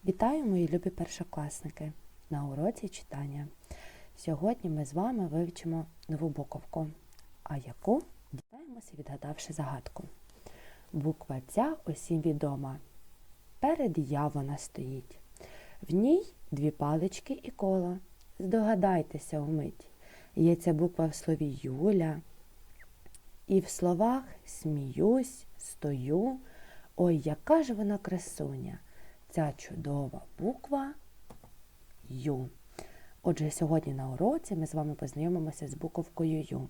Вітаю, мої любі першокласники, на уроці читання. Сьогодні ми з вами вивчимо нову буковку, а яку дізнаємося, відгадавши загадку. Буква ця усім відома. Перед «я» вона стоїть. В ній дві палички і коло. Здогадайтеся умить. Є ця буква в слові «Юля». І в словах «сміюсь», «стою». Ой, яка ж вона красуня! Ця чудова буква «Ю». Отже, сьогодні на уроці ми з вами познайомимося з буковкою «Ю».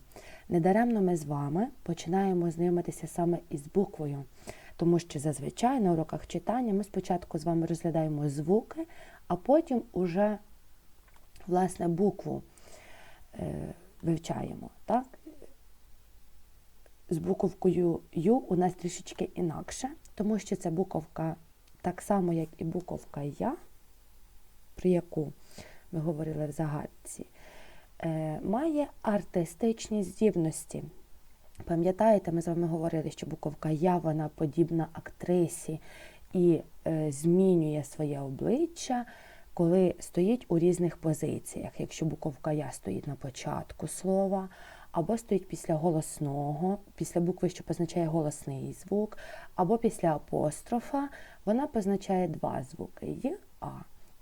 Недаремно ми з вами починаємо знайомитися саме із буквою, тому що зазвичай на уроках читання ми спочатку з вами розглядаємо звуки, а потім уже, власне, букву вивчаємо. Так? З буковкою «Ю» у нас трішечки інакше, тому що ця буковка так само, як і буковка «Я», про яку ми говорили в загадці, має артистичні здібності. Пам'ятаєте, ми з вами говорили, що буковка «Я» вона подібна актрисі і змінює своє обличчя, коли стоїть у різних позиціях. Якщо буковка «Я» стоїть на початку слова, або стоїть після голосного, після букви, що позначає голосний звук, або після апострофа, вона позначає два звуки «й», «а».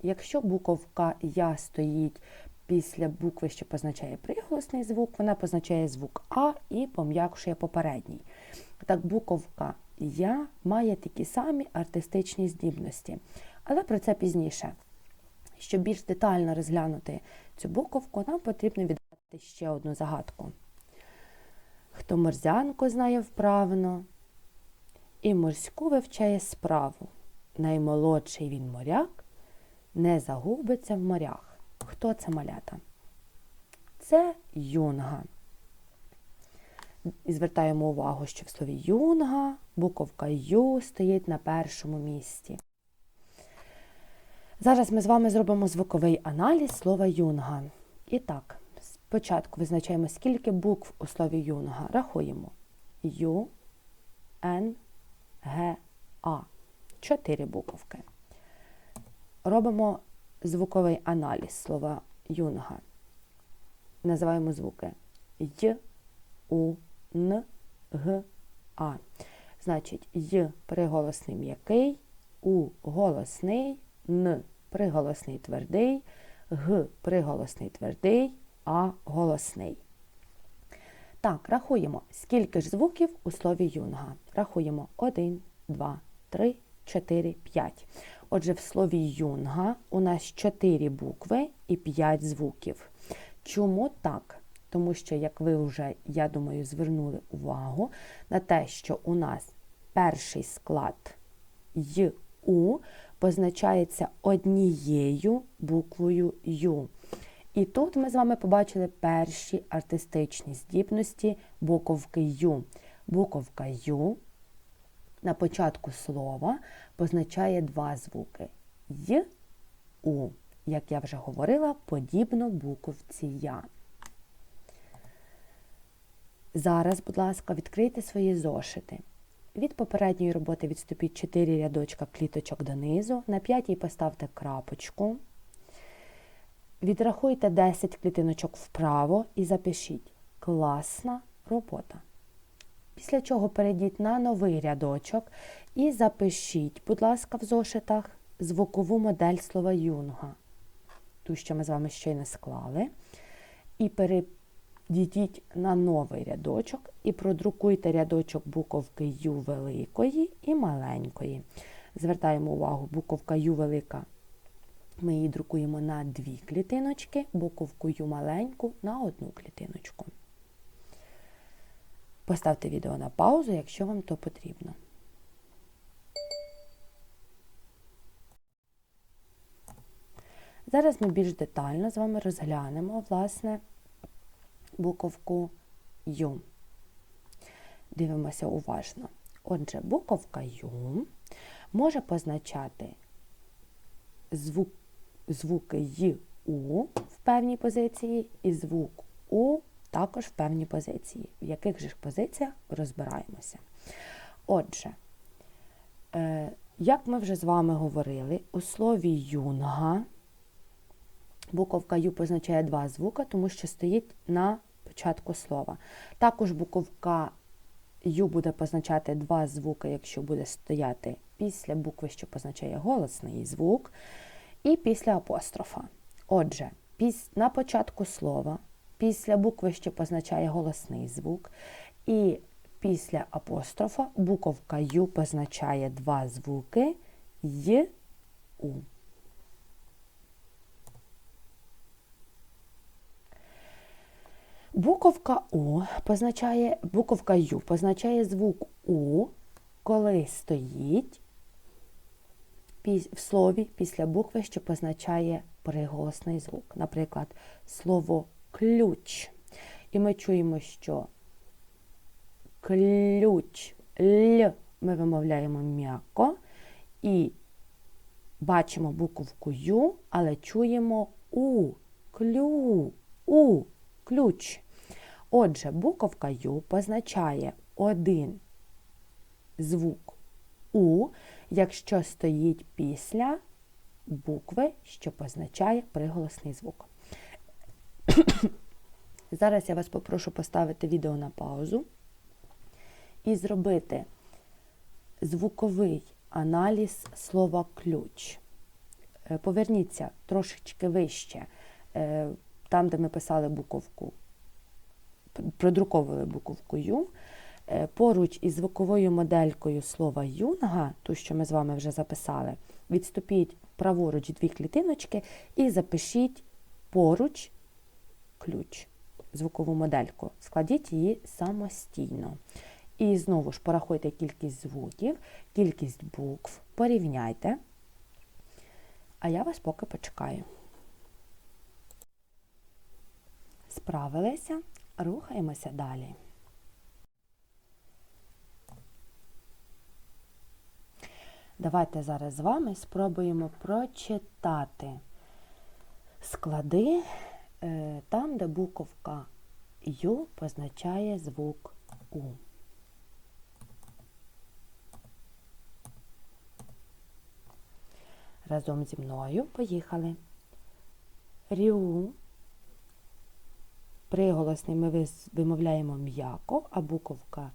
Якщо буковка «Я» стоїть після букви, що позначає приголосний звук, вона позначає звук «а» і пом'якшує попередній. Так, буковка «Я» має такі самі артистичні здібності. Але про це пізніше. Щоб більш детально розглянути цю буковку, нам потрібно відгадати ще одну загадку. Хто морзянку знає вправно і морську вивчає справу, наймолодший він моряк, не загубиться в морях. Хто це, малята? Це юнга. І звертаємо увагу, що в слові юнга буковка «Ю» стоїть на першому місці. Зараз ми з вами зробимо звуковий аналіз слова юнга. І так, спочатку визначаємо, скільки букв у слові юнга. Рахуємо. Ю, Н, Г, А. 4 буковки. Робимо звуковий аналіз слова юнга. Називаємо звуки Й, У, Н, Г, А. Значить, Й приголосний м'який, У голосний, Н приголосний твердий, Г приголосний твердий, А голосний. Так, рахуємо, скільки ж звуків у слові юнга. Рахуємо 1, 2, 3, 4, 5. Отже, в слові юнга у нас 4 букви і 5 звуків. Чому так? Тому що, як ви вже, я думаю, звернули увагу на те, що у нас перший склад «ю» позначається однією буквою «ю». І тут ми з вами побачили перші артистичні здібності буковки «ю». Буковка «ю» на початку слова позначає два звуки «й», «у». Як я вже говорила, подібно буковці «я». Зараз, будь ласка, відкрийте свої зошити. Від попередньої роботи відступіть 4 рядочка кліточок донизу, на 5-й поставте крапочку. Відрахуйте 10 клітиночок вправо і запишіть «Класна робота». Після чого перейдіть на новий рядочок і запишіть, будь ласка, в зошитах звукову модель слова юнга, ту, що ми з вами щойно склали, і перейдіть на новий рядочок і продрукуйте рядочок буковки «ю» великої і маленької. Звертаємо увагу, буковка «ю» велика. Ми її друкуємо на 2 клітиночки, буковку «ю» маленьку на 1 клітиночку. Поставте відео на паузу, якщо вам то потрібно. Зараз ми більш детально з вами розглянемо, власне, буковку «ю». Дивимося уважно. Отже, буковка «ю» може позначати звуки «й», «у» в певній позиції і звук «у» також в певній позиції. В яких же ж позиціях розбираємося. Отже, Як ми вже з вами говорили, у слові Юнга буковка Ю позначає два звука, тому що стоїть на початку слова. Також буковка Ю буде позначати два звуки, якщо буде стояти після букви, що позначає голосний звук, і після апострофа. Отже, на початку слова, після букви, що позначає голосний звук, і після апострофа буковка Ю позначає два звуки Й, У. Буковка Ю позначає звук У, коли стоїть в слові після букви, що позначає приголосний звук. Наприклад, слово ключ. І ми чуємо, що ключ, Л ми вимовляємо м'яко і бачимо буковку Ю, але чуємо У, ключ. Отже, буковка Ю позначає один звук У, якщо стоїть після букви, що позначає приголосний звук. Зараз я вас попрошу поставити відео на паузу і зробити звуковий аналіз слова ключ. Поверніться трошечки вище, там, де ми писали буковку, продруковували буковку Ю, поруч із звуковою моделькою слова Юнга, ту, що ми з вами вже записали, відступіть праворуч 2 клітиночки і запишіть поруч ключ, звукову модельку. Складіть її самостійно. І знову ж порахуйте кількість звуків, кількість букв, порівняйте. А я вас поки почекаю. Справилися, рухаємося далі. Давайте зараз з вами спробуємо прочитати склади там, де буковка Ю позначає звук У. Разом зі мною поїхали. Рю. Приголосний ми вимовляємо м'яко, а буковка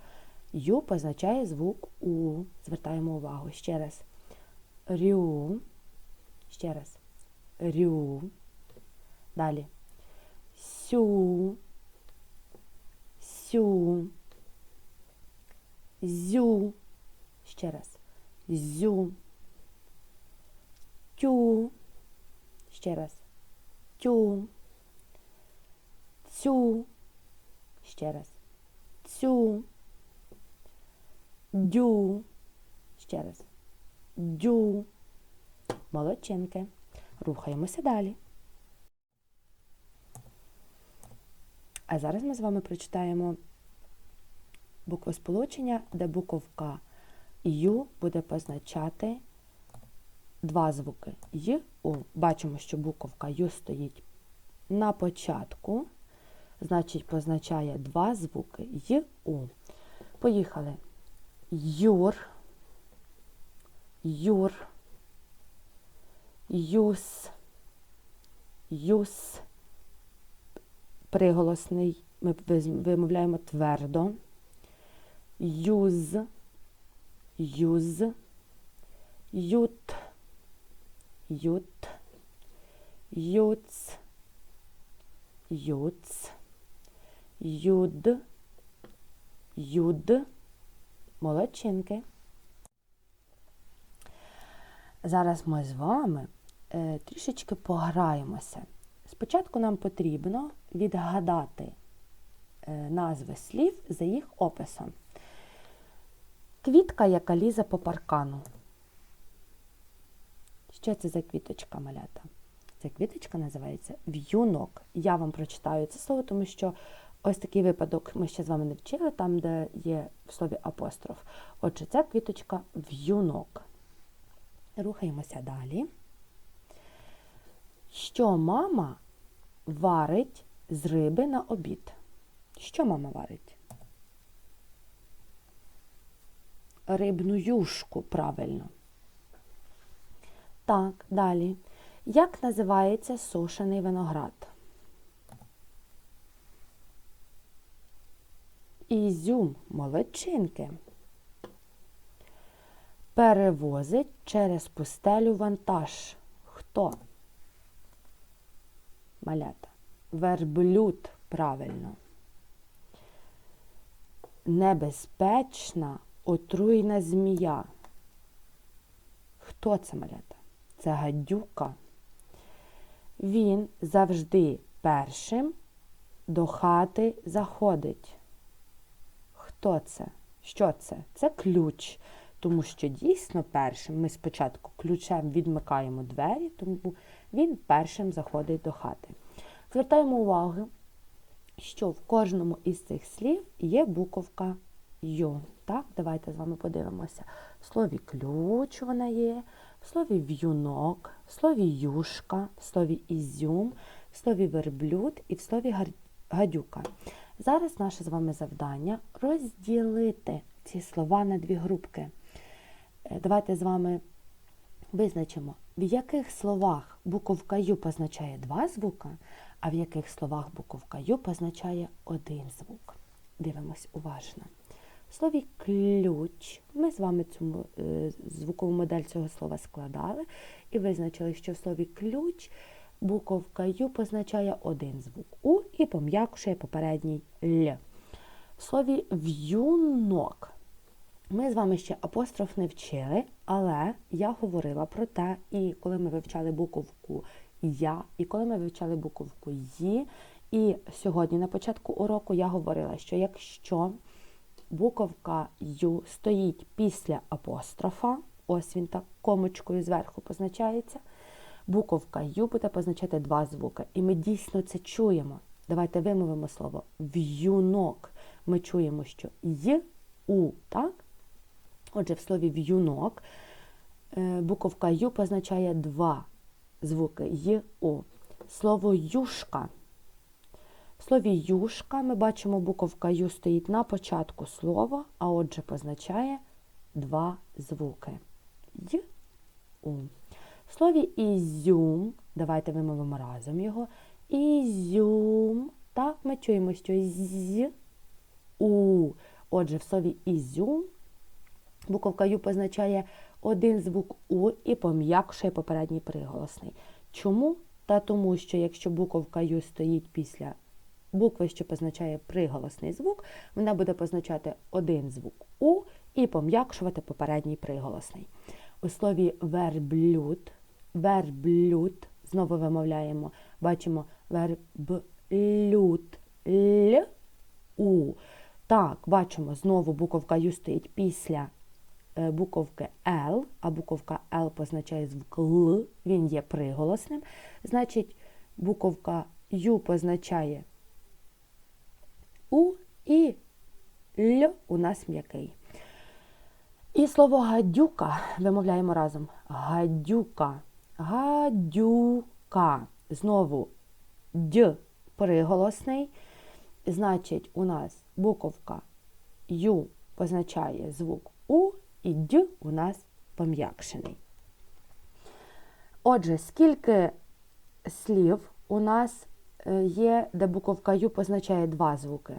Ю позначає звук У. Звертаємо увагу. Ще раз. Рю. Ще раз. Рю. Далі. Сю. Сю. Зю. Ще раз. Зю. Тю. Ще раз. Тю. Цю. Ще раз. Цю. Дю. Ще раз. Дю. Молодчинки. Рухаємося далі. А зараз ми з вами прочитаємо буквосполучення, де буковка Ю буде позначати два звуки Й, У. Бачимо, що буковка Ю стоїть на початку, значить позначає два звуки Й, У. Поїхали. Юр, юр, юс, юс. Приголосний ми вимовляємо твердо. Юз, юз, ют, ют, юц, юц, юд, юд. Молодчинки. Зараз ми з вами трішечки пограємося. Спочатку нам потрібно відгадати назви слів за їх описом. Квітка, яка лізе по паркану. Що це за квіточка, малята? Ця квіточка називається в'юнок. Я вам прочитаю це слово, тому що ось такий випадок ми ще з вами не вчили, там, де є в слові апостроф. Отже, ця квіточка в'юнок. Рухаємося далі. Що мама варить з риби на обід? Що мама варить? Рибну юшку, правильно. Так, далі. Як називається сушений виноград? Ізюм, молодчинки. Перевозить через пустелю вантаж. Хто? Малята. Верблюд, правильно. Небезпечна, отруйна змія. Хто це, малята? Це гадюка. Він завжди першим до хати заходить. Хто це? Що це? Це ключ. Тому що дійсно першим ми спочатку ключем відмикаємо двері, тому він першим заходить до хати. Звертаємо увагу, що в кожному із цих слів є буковка Ю. Так, давайте з вами подивимося. В слові ключ вона є, в слові в'юнок, в слові юшка, в слові ізюм, в слові верблюд і в слові гадюка. Зараз наше з вами завдання розділити ці слова на дві групки. Давайте з вами визначимо, в яких словах буковка Ю позначає два звука, а в яких словах буковка Ю позначає один звук. Дивимось уважно. В слові ключ ми з вами цю звукову модель цього слова складали і визначили, що в слові ключ буковка Ю позначає один звук У і пом'якшує попередній Л. В слові в'юнок ми з вами ще апостроф не вчили, але я говорила про те, і коли ми вивчали буковку Я, і коли ми вивчали буковку Ї, і сьогодні на початку уроку я говорила, що якщо буковка Ю стоїть після апострофа, ось він так комочкою зверху позначається, буковка Ю буде позначати два звуки. І ми дійсно це чуємо. Давайте вимовимо слово в'юнок. Ми чуємо, що Й, У, так? Отже, в слові в'юнок буковка Ю позначає два звуки Й, У. Слово юшка. В слові юшка ми бачимо, буковка Ю стоїть на початку слова, а отже позначає два звуки Й, У. В слові ізюм, давайте вимовимо разом його, ізюм, так, ми чуємо, що з, У. Отже, в слові ізюм буковка Ю позначає один звук У і пом'якшує попередній приголосний. Чому? Та тому, що якщо буковка Ю стоїть після букви, що позначає приголосний звук, вона буде позначати один звук У і пом'якшувати попередній приголосний. У слові верблюд, верблюд, знову вимовляємо, бачимо верблюд, Л, У. Так, бачимо, знову буковка Ю стоїть після буковки Л, а буковка Л позначає звук Л, він є приголосним. Значить, буковка Ю позначає У і Л у нас м'який. І слово гадюка вимовляємо разом. Гадюка, гадюка. Знову Д приголосний. Значить, у нас буковка Ю позначає звук У і Д у нас пом'якшений. Отже, скільки слів у нас є, де буковка Ю позначає два звуки?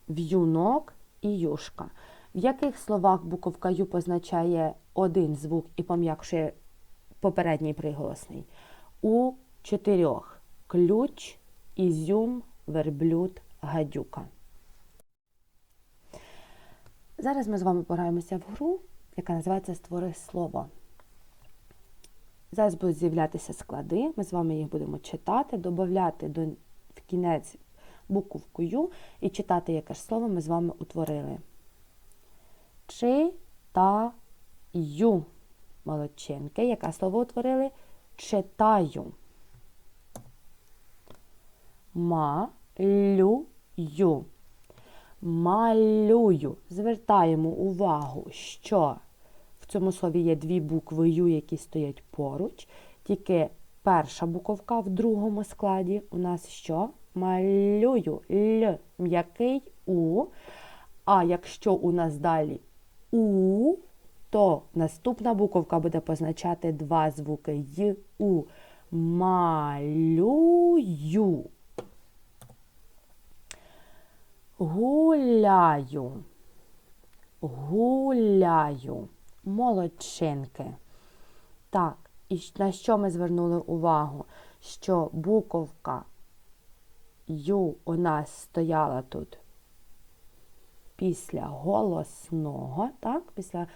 В'юнок і юшка. В яких словах буковка Ю позначає один звук і пом'якшує попередній приголосний? У 4. Ключ, ізюм, верблюд, гадюка. Зараз ми з вами пограємося в гру, яка називається «Створи слово». Зараз будуть з'являтися склади, ми з вами їх будемо читати, додати в кінець буковку Ю і читати, яке ж слово ми з вами утворили. Читаю. Молодчинки. Яке слово утворили? Читаю. Малюю. Малюю. Звертаємо увагу, що в цьому слові є дві букви Ю, які стоять поруч. Тільки перша буковка в другому складі у нас що? Малюю. Л. М'який У. А якщо у нас далі У, то наступна буковка буде позначати два звуки й, у. Малюю. Гуляю. Гуляю. Молодчинки. Так, і на що ми звернули увагу? Що буковка Ю у нас стояла тут після голосного, так, після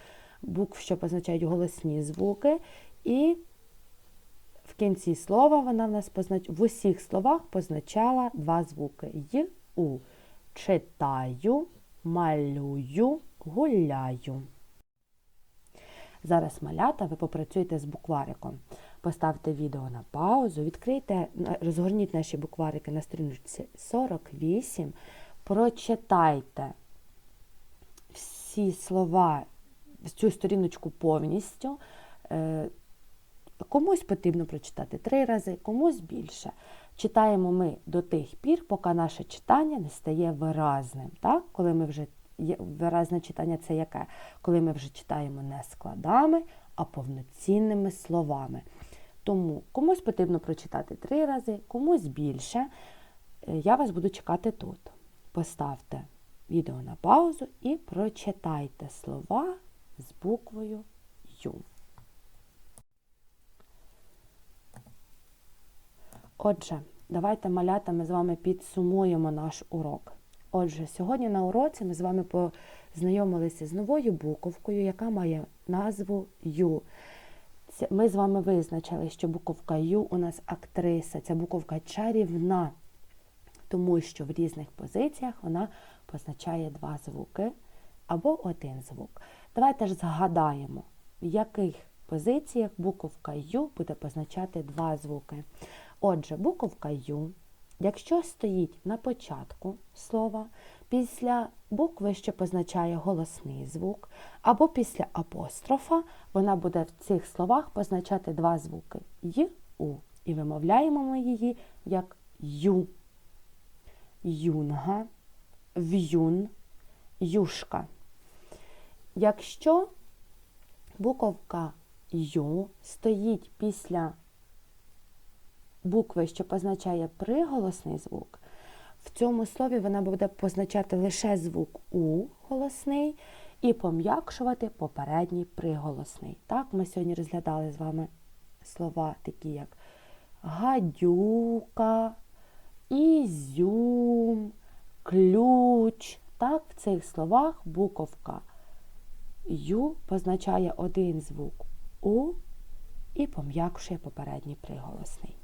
букв, що позначають голосні звуки, і в кінці слова вона в нас в усіх словах позначала два звуки й, у. Читаю, малюю, гуляю. Зараз, малята, ви попрацюєте з буквариком. Поставте відео на паузу, відкрийте, розгорніть наші букварики на сторінці 48, прочитайте всі слова, цю сторіночку повністю. Комусь потрібно прочитати 3 рази, комусь більше. Читаємо ми до тих пір, поки наше читання не стає виразним. Так? Коли ми вже виразне читання це яке? Коли ми вже читаємо не складами, а повноцінними словами. Тому комусь потрібно прочитати 3 рази, комусь більше. Я вас буду чекати тут. Поставте відео на паузу і прочитайте слова з буквою Ю. Отже, давайте, малята, ми з вами підсумуємо наш урок. Отже, сьогодні на уроці ми з вами познайомилися з новою буковкою, яка має назву Ю. Ми з вами визначили, що буковка Ю у нас актриса, ця буковка чарівна, тому що в різних позиціях вона позначає два звуки або один звук. Давайте ж згадаємо, в яких позиціях буковка Ю буде позначати два звуки. Отже, буковка Ю, якщо стоїть на початку слова, після букви, що позначає голосний звук, або після апострофа, вона буде в цих словах позначати два звуки Й, У. І вимовляємо ми її як Ю. Юнга, в'юн, юшка. Якщо буковка Ю стоїть після букви, що позначає приголосний звук, в цьому слові вона буде позначати лише звук У голосний і пом'якшувати попередній приголосний. Так, ми сьогодні розглядали з вами слова такі, як гадюка, ізюм, ключ. Так, в цих словах буковка Ю позначає один звук У і пом'якшує попередній приголосний.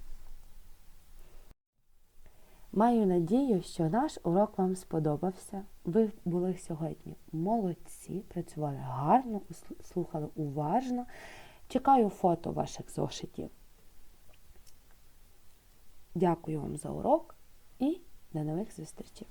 Маю надію, що наш урок вам сподобався. Ви були сьогодні молодці, працювали гарно, слухали уважно. Чекаю фото ваших зошитів. Дякую вам за урок і до нових зустрічей!